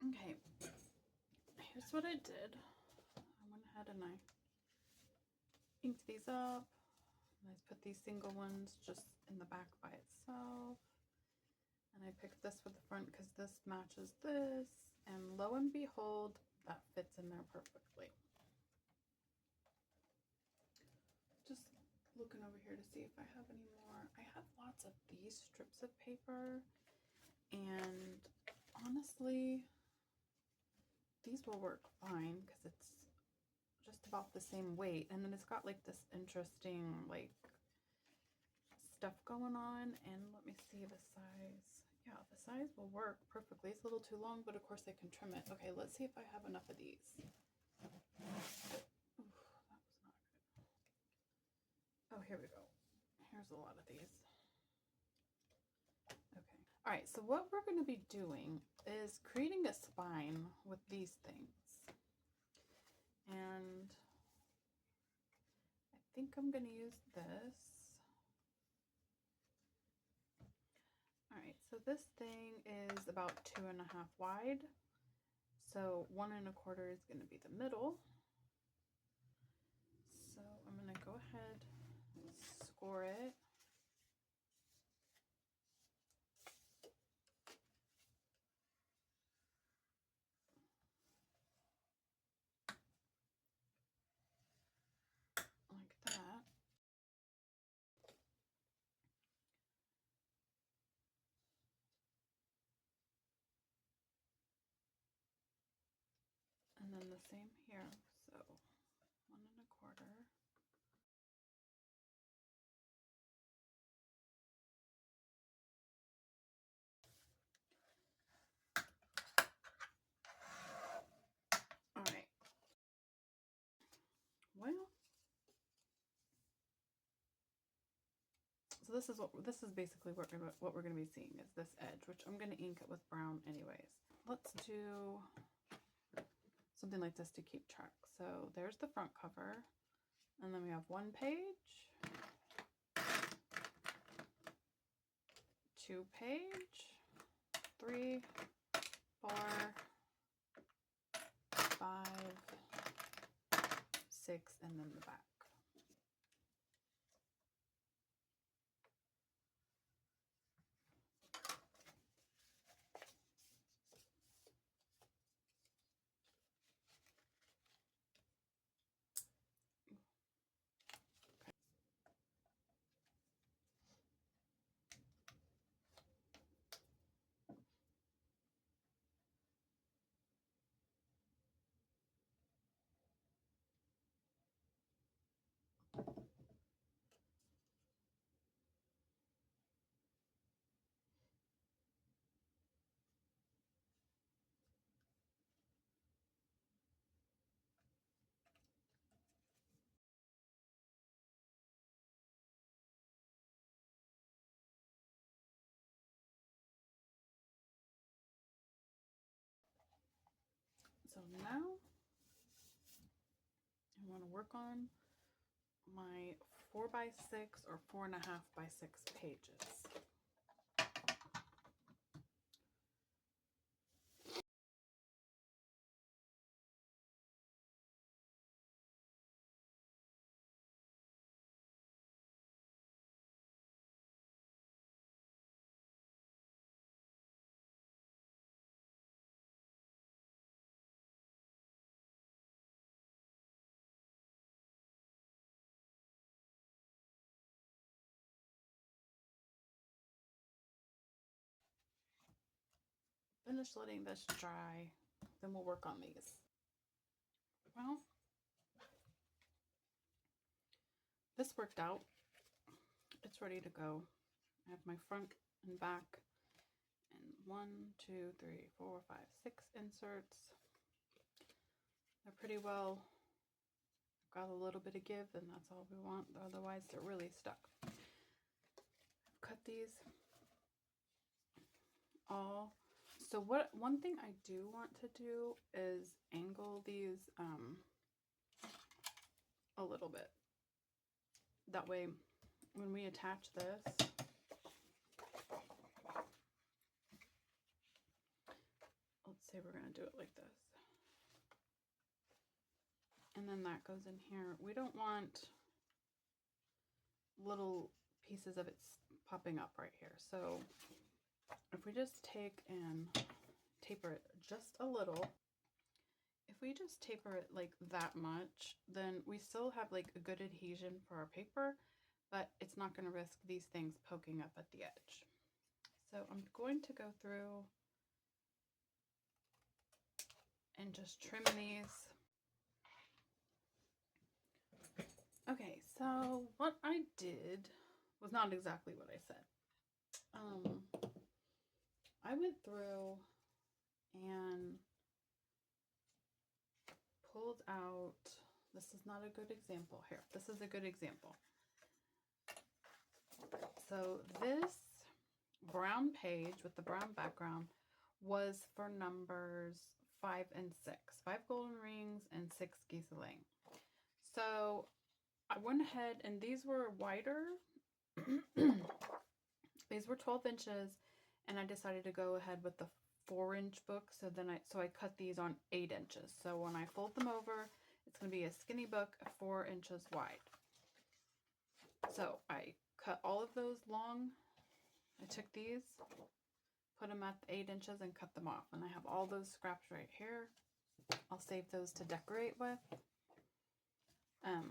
Okay, here's what I did. I went ahead and I inked these up. And I put these single ones just in the back by itself. And I picked this for the front because this matches this. And lo and behold, that fits in there perfectly. Just looking over here to see if I have any more. I have lots of these strips of paper. And honestly, these will work fine because it's just about the same weight. And then it's got like this interesting like stuff going on. And let me see the size. Yeah, the size will work perfectly. It's a little too long, but of course I can trim it. Okay, let's see if I have enough of these. Oof, that was not good. Oh, here we go. Here's a lot of these. Okay. All right, so what we're going to be doing is creating a spine with these things. And I think I'm going to use this. All right, so this thing is about 2.5 wide. So 1 1/4 is going to be the middle. So I'm going to go ahead and score it. Like that. And then the same here. So 1 1/4. All right. Well, so this is basically what we're going to be seeing is this edge, which I'm going to ink it with brown anyways. Let's do something like this to keep track. So there's the front cover, and then we have 1 page, 2 page, 3, 4, 5, 6, and then the back. So now I want to work on my 4x6 or 4.5x6 pages. Finish letting this dry, then we'll work on these. Well, this worked out. It's ready to go. I have my front and back and 1, 2, 3, 4, 5, 6 inserts. They're pretty well got a little bit of give, and that's all we want. Otherwise, they're really stuck. I've cut these all. So one thing I do want to do is angle these a little bit. That way, when we attach this, let's say we're going to do it like this. And then that goes in here. We don't want little pieces of it popping up right here. So if we just take and taper it just a little, if we just taper it like that much, then we still have like a good adhesion for our paper, but it's not going to risk these things poking up at the edge. So I'm going to go through and just trim these. Okay, so what I did was not exactly what I said. I went through and pulled out, this is not a good example here. This is a good example. So this brown page with the brown background was for numbers 5 and 6. 5 golden rings and 6 Gieseling. So I went ahead and these were wider. These were 12 inches and I decided to go ahead with the 4-inch book. So then I cut these on 8 inches. So when I fold them over, it's going to be a skinny book 4 inches wide. So I cut all of those long. I took these, put them at the 8 inches and cut them off. And I have all those scraps right here. I'll save those to decorate with.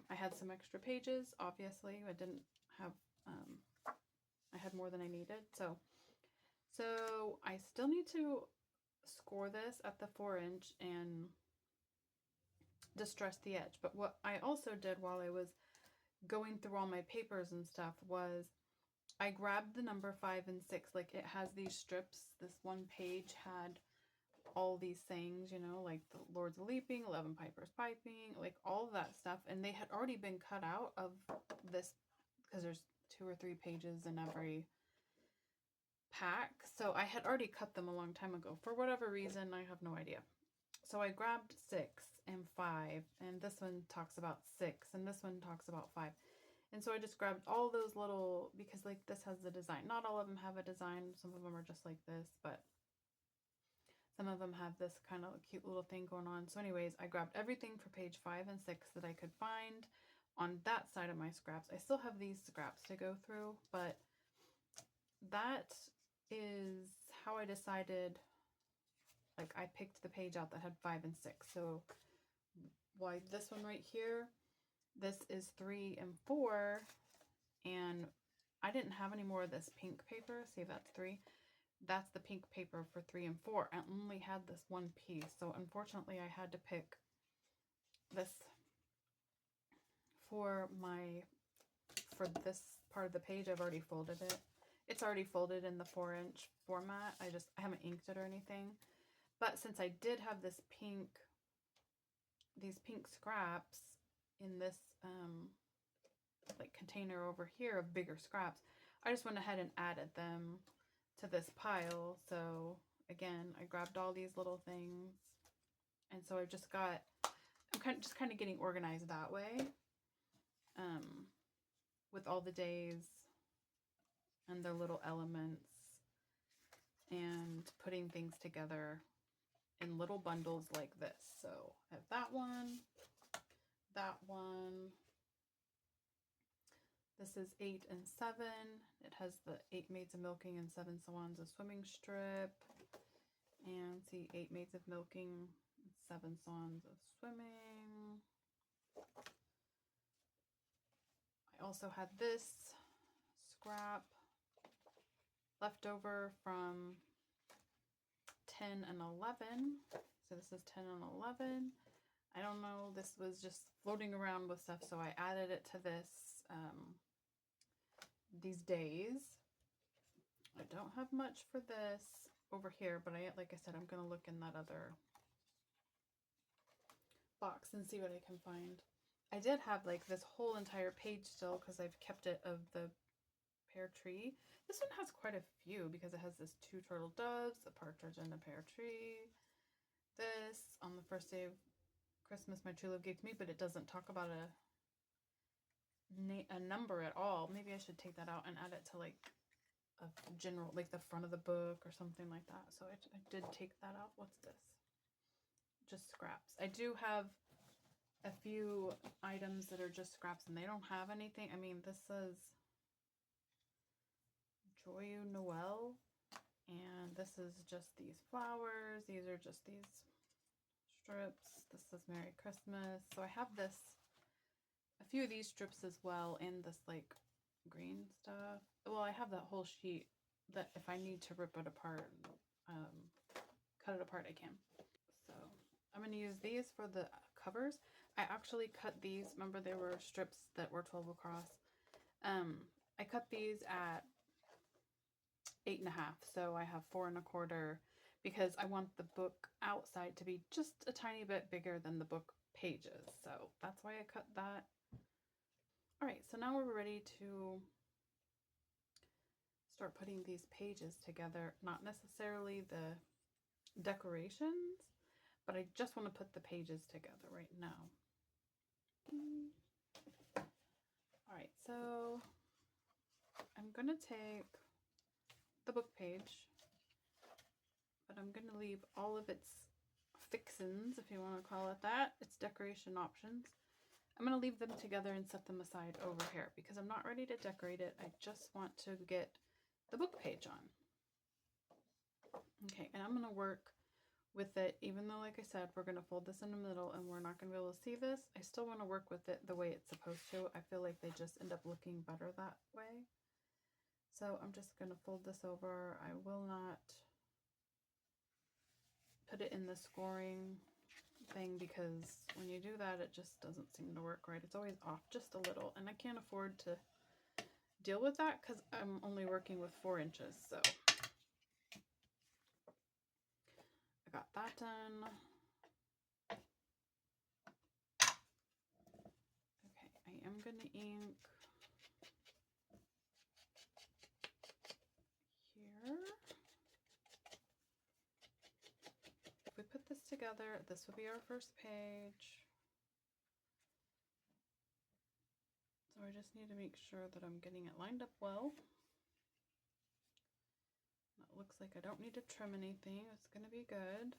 I had some extra pages, obviously. I didn't have, I had more than I needed. So I still need to score this at the 4-inch and distress the edge. But what I also did while I was going through all my papers and stuff was I grabbed the number 5 and 6. Like it has these strips. This one page had all these things, you know, like the Lords of Leaping, 11 Pipers Piping, like all of that stuff. And they had already been cut out of this because there's 2 or 3 pages in every pack. So I had already cut them a long time ago. For whatever reason, I have no idea. So I grabbed 6 and 5, and this one talks about 6, and this one talks about 5. And so I just grabbed all those little, because like this has the design. Not all of them have a design. Some of them are just like this, but some of them have this kind of cute little thing going on. So anyways, I grabbed everything for page 5 and 6 that I could find on that side of my scraps. I still have these scraps to go through, but that is how I decided, like I picked the page out that had 5 and 6. So why this one right here, this is 3 and 4, and I didn't have any more of this pink paper. See, that's 3. That's the pink paper for 3 and 4. I only had this one piece, so unfortunately I had to pick this for this part of the page. I've already folded it. It's already folded in the 4-inch format. I haven't inked it or anything. But since I did have this these pink scraps in this like container over here of bigger scraps, I just went ahead and added them to this pile. So again, I grabbed all these little things, and so I've just got, I'm kind of getting organized that way, with all the days and their little elements, and putting things together in little bundles like this. So I have that one, that one. This is 8 and 7. It has the 8 Maids of Milking and 7 Swans of Swimming strip. And see, 8 Maids of Milking, 7 Swans of Swimming. I also had this scrap left over from 10 and 11. So this is 10 and 11. I don't know, this was just floating around with stuff, so I added it to this these days. I don't have much for this over here, but like I said, I'm going to look in that other box and see what I can find. I did have like this whole entire page still because I've kept it of the pear tree. This one has quite a few because it has this 2 turtle doves, a partridge, and a pear tree. This, on the first day of Christmas, my true love gave to me, but it doesn't talk about a number at all. Maybe I should take that out and add it to like general, like the front of the book or something like that. So I did take that out. What's this? Just scraps. I do have a few items that are just scraps and they don't have anything. I mean, this says Joyeux Noel, and this is just these flowers. These are just these strips. This says Merry Christmas. So I have this, a few of these strips as well, and this like green stuff. Well, I have that whole sheet that if I need to rip it apart, cut it apart, I can. So I'm going to use these for the covers. I actually cut these. Remember, there were strips that were 12 across. I cut these at 8.5, so I have 4 1/4 because I want the book outside to be just a tiny bit bigger than the book pages. So that's why I cut that. All right, so now we're ready to start putting these pages together. Not necessarily the decorations, but I just want to put the pages together right now. All right, so I'm going to take the book page, but I'm going to leave all of its fixins, if you want to call it that, its decoration options. I'm going to leave them together and set them aside over here because I'm not ready to decorate it. I just want to get the book page on. Okay, and I'm going to work with it, even though, like I said, we're going to fold this in the middle and we're not going to be able to see this. I still want to work with it the way it's supposed to. I feel like they just end up looking better that way. So I'm just going to fold this over. I will not put it in the scoring thing because when you do that, it just doesn't seem to work right. It's always off just a little, and I can't afford to deal with that because I'm only working with 4 inches. So I got that done. Okay, I am going to ink here. If we put this together, this will be our first page. So I just need to make sure that I'm getting it lined up well. It looks like I don't need to trim anything. It's going to be good.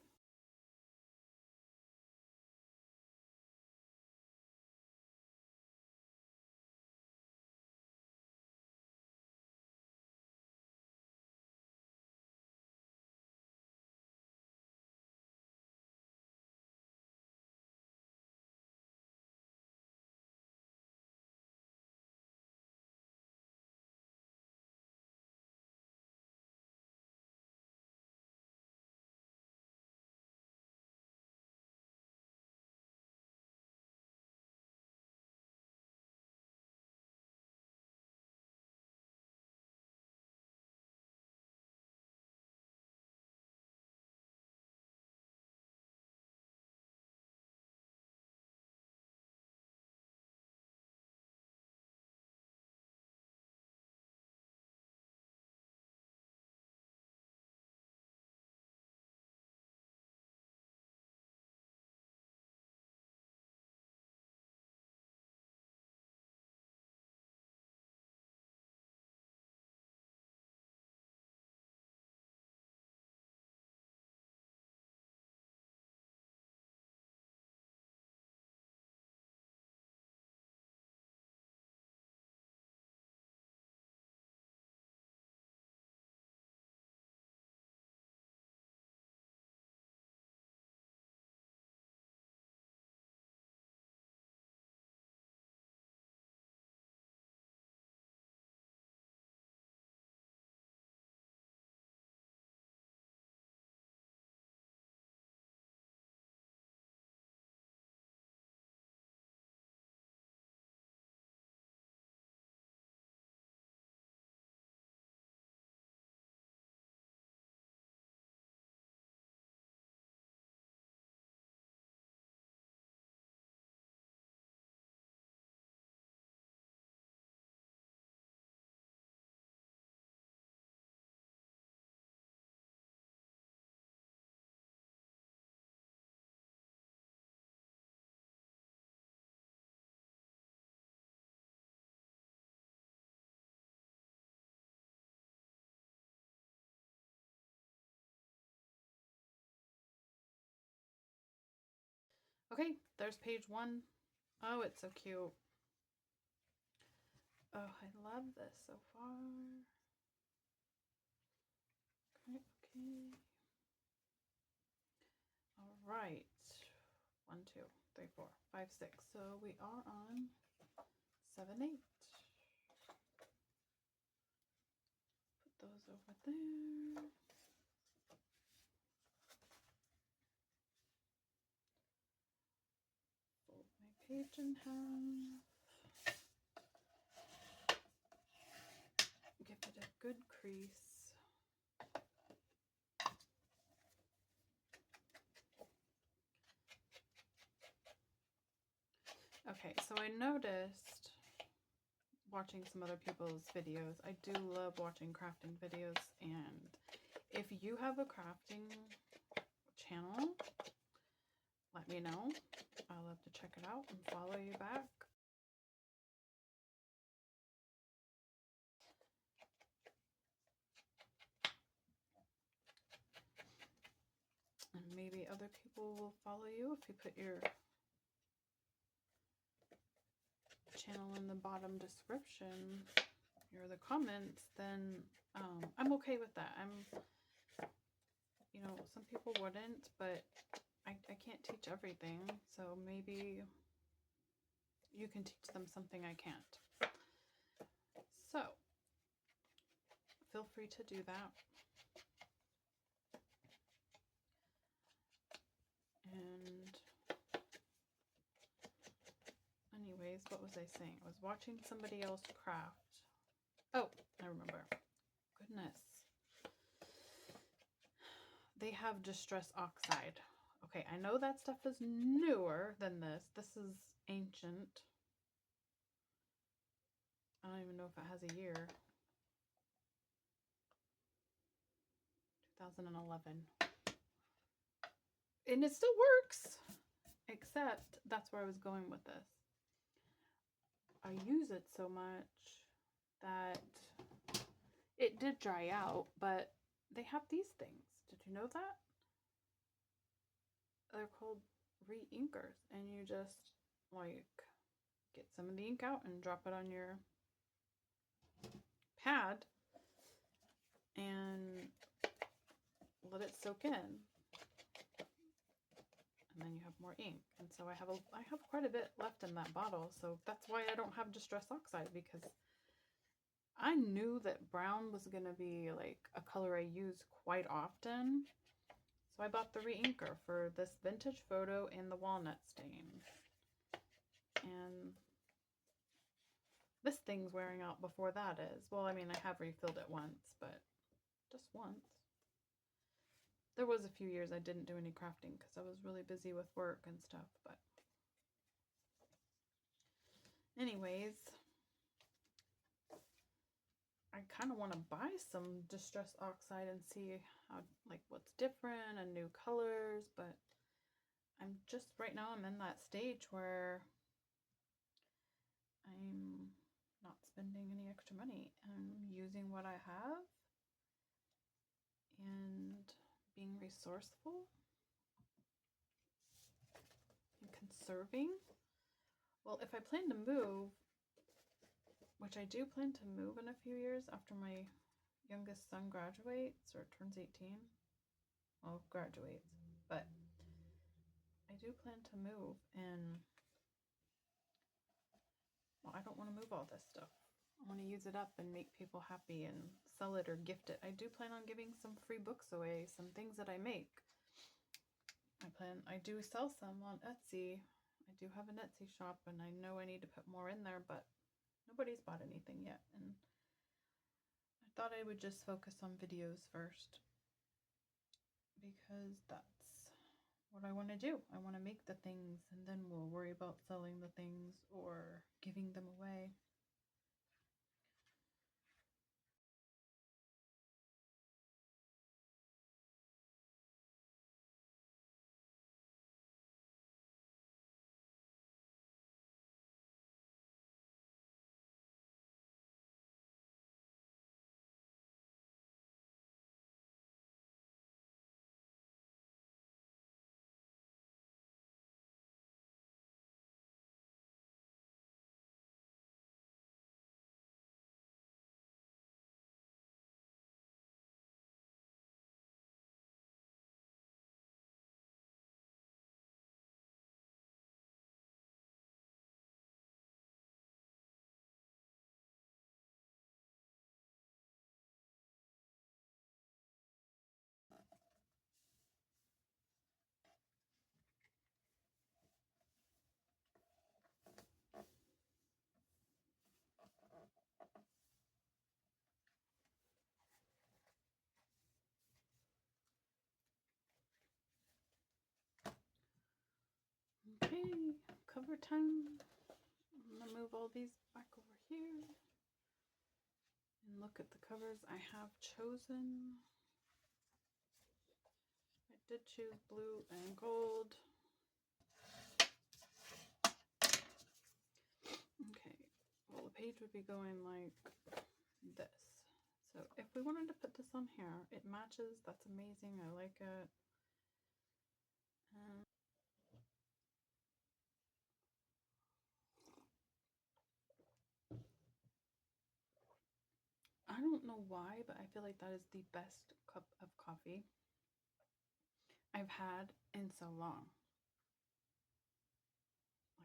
Okay, there's page 1. Oh, it's so cute. Oh, I love this so far. Okay, okay. All right. 1, 2, 3, 4, 5, 6. So we are on 7, 8. Put those over there. Fold my page in half. Give it a good crease. Okay, so I noticed watching some other people's videos. I do love watching crafting videos, and if you have a crafting channel, let me know. I'll love to check it out and follow you back. And maybe other people will follow you if you put your channel in the bottom description or the comments, then I'm okay with that. You know, some people wouldn't, but I can't teach everything, so maybe you can teach them something I can't. So feel free to do that. And anyways, what was I saying? I was watching somebody else craft. Oh, I remember. Goodness. They have Distress Oxide. Okay, I know that stuff is newer than this. This is ancient. I don't even know if it has a year. 2011. And it still works. Except that's where I was going with this. I use it so much that it did dry out, but they have these things. Did you know that? They're called re-inkers, and you just like get some of the ink out and drop it on your pad and let it soak in, and then you have more ink. And so I have quite a bit left in that bottle, so that's why I don't have Distress Oxide, because I knew that brown was going to be like a color I use quite often. So I bought the re-inker for this vintage photo and the walnut stain. And this thing's wearing out before that is. Well, I mean, I have refilled it once, but just once. There was a few years I didn't do any crafting because I was really busy with work and stuff, but anyways, I kind of want to buy some Distress Oxide and see how, like, what's different and new colors, but I'm just, right now I'm in that stage where I'm not spending any extra money. I'm using what I have and being resourceful and conserving. Well, if I plan to move, which I do plan to move in a few years after my youngest son graduates or turns 18. Well, graduates, but I do plan to move, and well, I don't want to move all this stuff. I want to use it up and make people happy and sell it or gift it. I do plan on giving some free books away, some things that I make. I do sell some on Etsy. I do have an Etsy shop, and I know I need to put more in there, but nobody's bought anything yet. And I thought I would just focus on videos first, because that's what I want to do. I want to make the things, and then we'll worry about selling the things or giving them away. cover time. I'm gonna move all these back over here and look at the covers I have chosen. I did choose blue and gold. Okay, well the page would be going like this. So if we wanted to put this on here, it matches. That's amazing. I like it. I don't know why, but I feel like that is the best cup of coffee I've had in so long.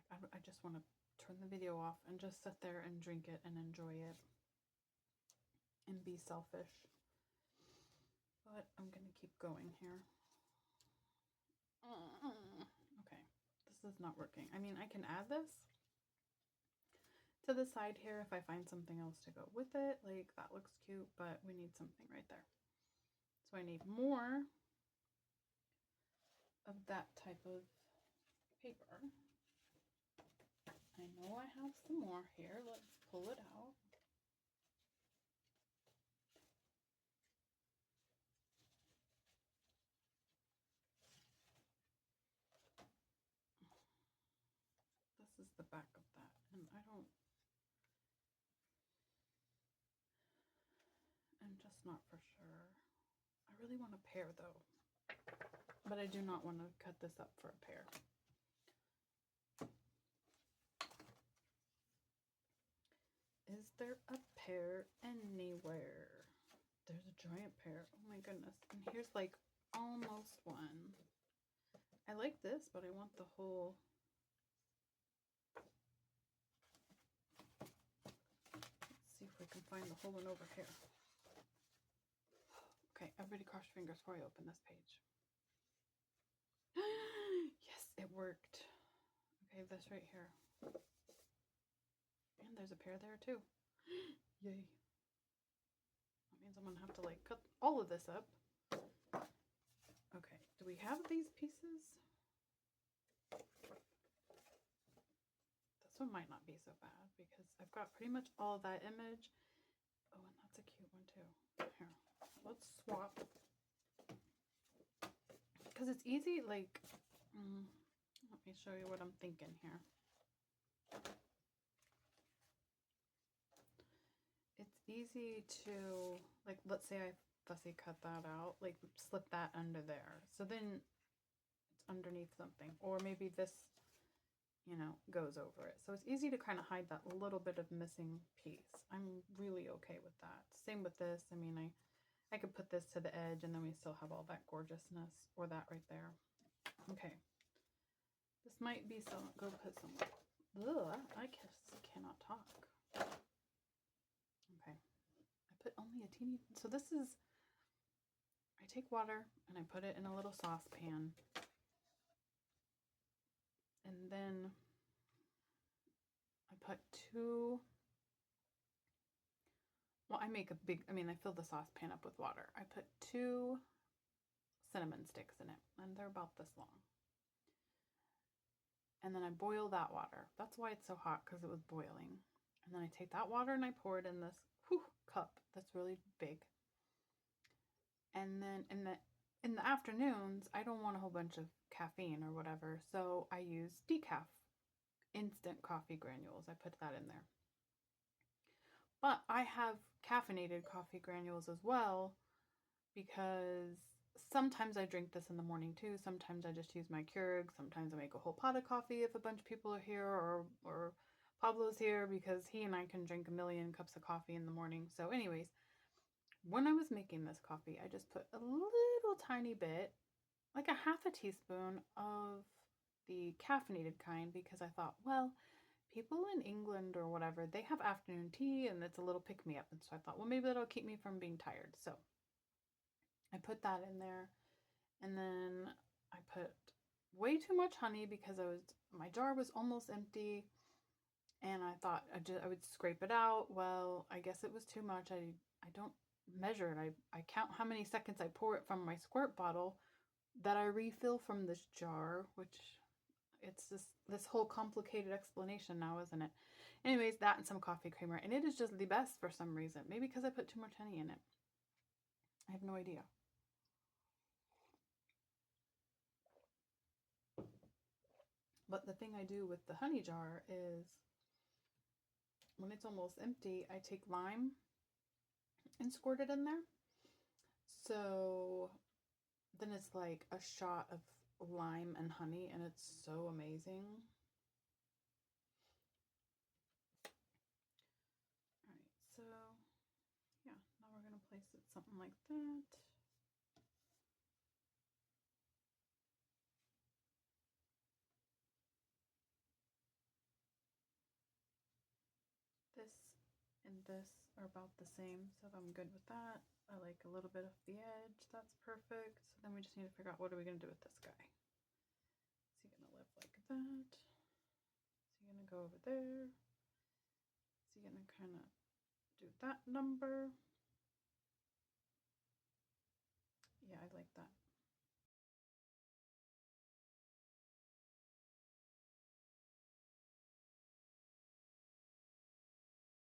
Like I just want to turn the video off and just sit there and drink it and enjoy it and be selfish. But I'm gonna keep going here. Okay, this is not working. I mean, I can add this to the side here if I find something else to go with it. Like that looks cute, but we need something right there. So I need more of that type of paper. I know I have some more here. Let's pull it out. This is the back of that, and I'm just not for sure. I really want a pear though, but I do not want to cut this up for a pear. Is there a pear anywhere? There's a giant pear. Oh my goodness. And here's like almost one. I like this, but I want the whole. Let's see if we can find the whole one over here. Okay, everybody cross your fingers before I open this page. Yes, it worked. Okay, this right here. And there's a pear there too. Yay. That means I'm gonna have to like cut all of this up. Okay, do we have these pieces? This one might not be so bad because I've got pretty much all of that image. Oh, and that's a cute one too. Here, let's swap. Because it's easy, like, let me show you what I'm thinking here. It's easy to, like, let's say I fussy cut that out, like slip that under there. So then it's underneath something. Or maybe this, you know, goes over it. So it's easy to kind of hide that little bit of missing piece. I'm really okay with that. Same with this. I mean, I could put this to the edge and then we still have all that gorgeousness, or that right there. Okay. This might be some, go put some, ugh, I just cannot talk. Okay. I put only a teeny, so this is, I take water and I put it in a little saucepan. And then I put I make a big, I fill the saucepan up with water. I put 2 cinnamon sticks in it, and they're about this long. And then I boil that water. That's why it's so hot, because it was boiling. And then I take that water and I pour it in this cup that's really big. And then in the afternoons, I don't want a whole bunch of caffeine or whatever, so I use decaf, instant coffee granules. I put that in there. But I have caffeinated coffee granules as well, because sometimes I drink this in the morning too. Sometimes I just use my Keurig. Sometimes I make a whole pot of coffee if a bunch of people are here, or Pablo's here, because he and I can drink a million cups of coffee in the morning. So anyways, when I was making this coffee, I just put a little tiny bit, like a half a teaspoon of the caffeinated kind, because I thought, well, people in England or whatever, they have afternoon tea and it's a little pick-me-up. And so I thought, well, maybe that'll keep me from being tired. So I put that in there, and then I put way too much honey because my jar was almost empty, and I thought I would scrape it out. Well, I guess it was too much. I don't measure it. I count how many seconds I pour it from my squirt bottle that I refill from this jar, which it's just this whole complicated explanation now, isn't it? Anyways, that and some coffee creamer. And it is just the best for some reason. Maybe because I put too much honey in it. I have no idea. But the thing I do with the honey jar is when it's almost empty, I take lime and squirt it in there. So then it's like a shot of lime and honey, and it's so amazing. All right, so yeah, now we're going to place it something like that. This and this are about the same, so I'm good with that. I like a little bit of the edge, that's perfect. So then we just need to figure out what are we going to do with this guy. Is he going to live like that? Is he going to go over there? Is he going to kind of do that number? Yeah, I like that.